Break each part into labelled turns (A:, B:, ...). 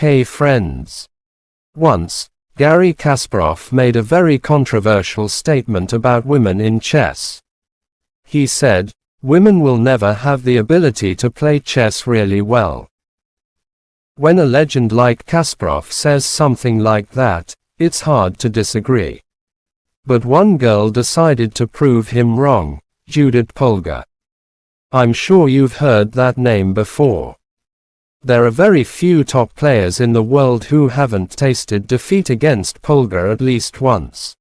A: Hey friends. Once, Garry Kasparov made a very controversial statement about women in chess. He said, "Women will never have the ability to play chess really well." When a legend like Kasparov says something like that, it's hard to disagree. But one girl decided to prove him wrong, Judith Polgar. I'm sure you've heard that name before. There are very few top players in the world who haven't tasted defeat against Polgar at least once.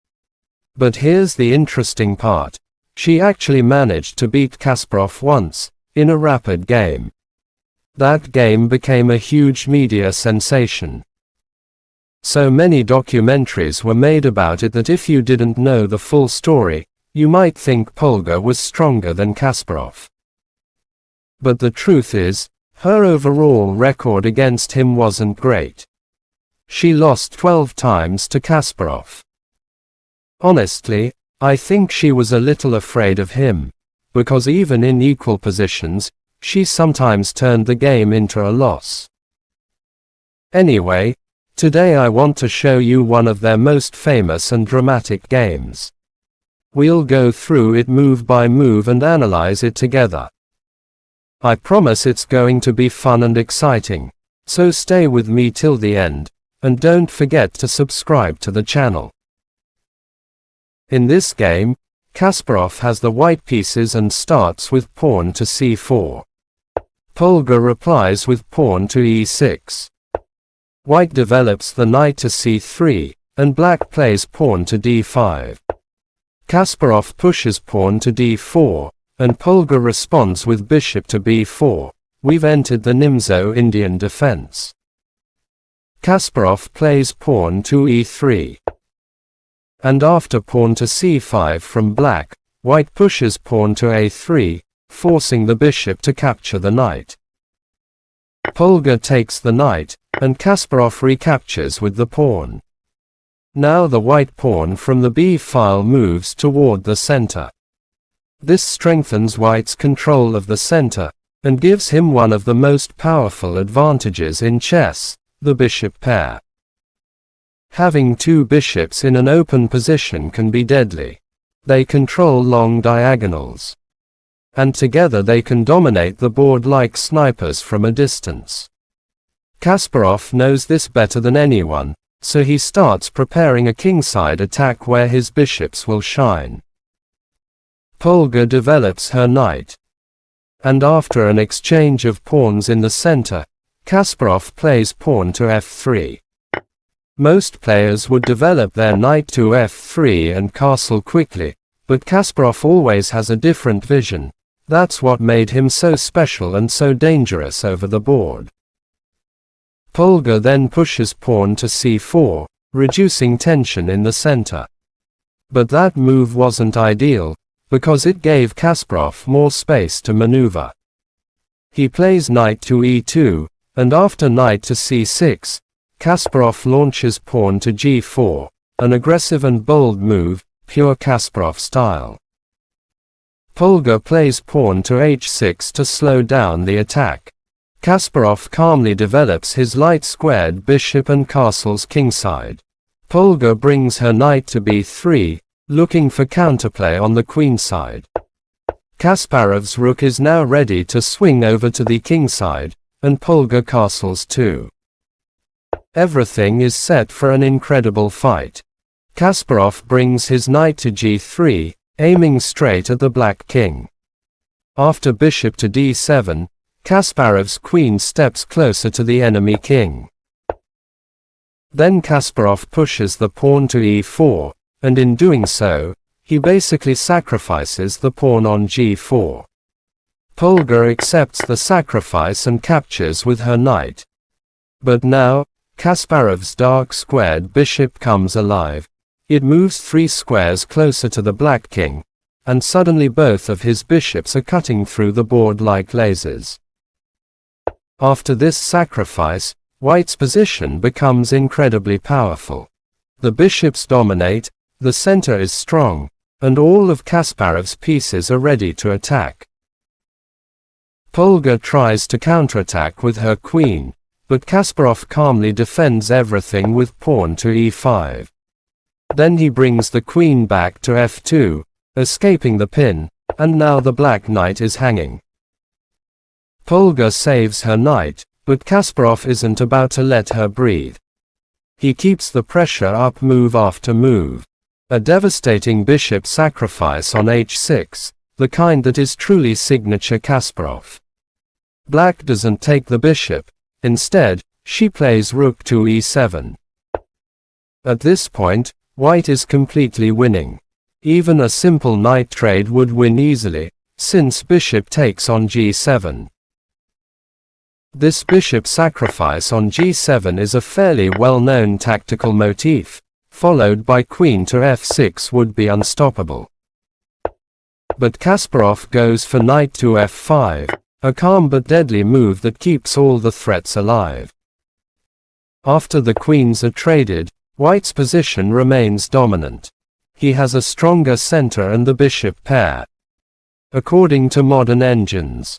A: But here's the interesting part. She actually managed to beat Kasparov once, in a rapid game. That game became a huge media sensation. So many documentaries were made about it that if you didn't know the full story, you might think Polgar was stronger than Kasparov. But the truth is, her overall record against him wasn't great. She lost 12 times to Kasparov. Honestly, I think she was a little afraid of him, because even in equal positions, she sometimes turned the game into a loss. Anyway, today I want to show you one of their most famous and dramatic games. We'll go through it move by move and analyze it together. I promise it's going to be fun and exciting, so stay with me till the end, and don't forget to subscribe to the channel. In this game, Kasparov has the white pieces and starts with pawn to c4. Polgar replies with pawn to e6. White develops the knight to c3, and black plays pawn to d5. Kasparov pushes pawn to d4, and Polgar responds with bishop to b4. We've entered the Nimzo-Indian defense. Kasparov plays pawn to e3. And after pawn to c5 from black, white pushes pawn to a3, forcing the bishop to capture the knight. Polgar takes the knight, and Kasparov recaptures with the pawn. Now the white pawn from the b file moves toward the center. This strengthens white's control of the center, and gives him one of the most powerful advantages in chess, the bishop pair. Having two bishops in an open position can be deadly. They control long diagonals. And together they can dominate the board like snipers from a distance. Kasparov knows this better than anyone, so he starts preparing a kingside attack where his bishops will shine. Polgar develops her knight. And after an exchange of pawns in the center, Kasparov plays pawn to f3. Most players would develop their knight to f3 and castle quickly, but Kasparov always has a different vision. That's what made him so special and so dangerous over the board. Polgar then pushes pawn to c4, reducing tension in the center. But that move wasn't ideal, because it gave Kasparov more space to maneuver. He plays knight to e2, and after knight to c6, Kasparov launches pawn to g4, an aggressive and bold move, pure Kasparov style. Polgar plays pawn to h6 to slow down the attack. Kasparov calmly develops his light-squared bishop and castles kingside. Polgar brings her knight to b3, looking for counterplay on the queenside. Kasparov's rook is now ready to swing over to the kingside, and Polgar castles too. Everything is set for an incredible fight. Kasparov brings his knight to g3, aiming straight at the black king. After bishop to d7, Kasparov's queen steps closer to the enemy king. Then Kasparov pushes the pawn to e4, and in doing so, he basically sacrifices the pawn on g4. Polgar accepts the sacrifice and captures with her knight. But now, Kasparov's dark-squared bishop comes alive. It moves 3 squares closer to the black king, and suddenly both of his bishops are cutting through the board like lasers. After this sacrifice, white's position becomes incredibly powerful. The bishops dominate, the center is strong, and all of Kasparov's pieces are ready to attack. Polgar tries to counterattack with her queen, but Kasparov calmly defends everything with pawn to e5. Then he brings the queen back to f2, escaping the pin, and now the black knight is hanging. Polgar saves her knight, but Kasparov isn't about to let her breathe. He keeps the pressure up move after move. A devastating bishop sacrifice on h6, the kind that is truly signature Kasparov. Black doesn't take the bishop. Instead, she plays rook to e7. At this point, white is completely winning. Even a simple knight trade would win easily, since bishop takes on g7. This bishop sacrifice on g7 is a fairly well-known tactical motif, followed by queen to f6 would be unstoppable. But Kasparov goes for knight to f5, a calm but deadly move that keeps all the threats alive. After the queens are traded, white's position remains dominant. He has a stronger center and the bishop pair. According to modern engines,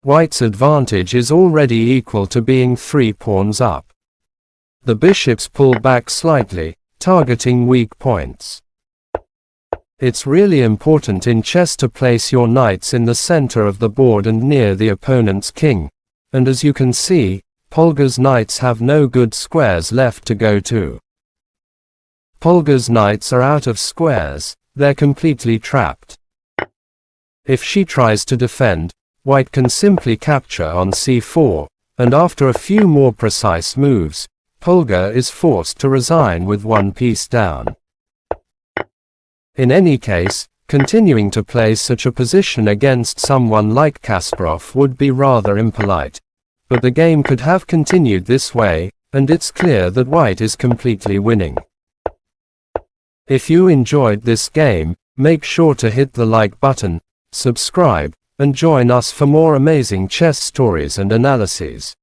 A: white's advantage is already equal to being 3 pawns up. The bishops pull back slightly, targeting weak points. It's really important in chess to place your knights in the center of the board and near the opponent's king, and as you can see, Polgar's knights have no good squares left to go to. Polgar's knights are out of squares, they're completely trapped. If she tries to defend, white can simply capture on c4, and after a few more precise moves, Polgar is forced to resign with one piece down. In any case, continuing to play such a position against someone like Kasparov would be rather impolite, but the game could have continued this way, and it's clear that white is completely winning. If you enjoyed this game, make sure to hit the like button, subscribe, and join us for more amazing chess stories and analyses.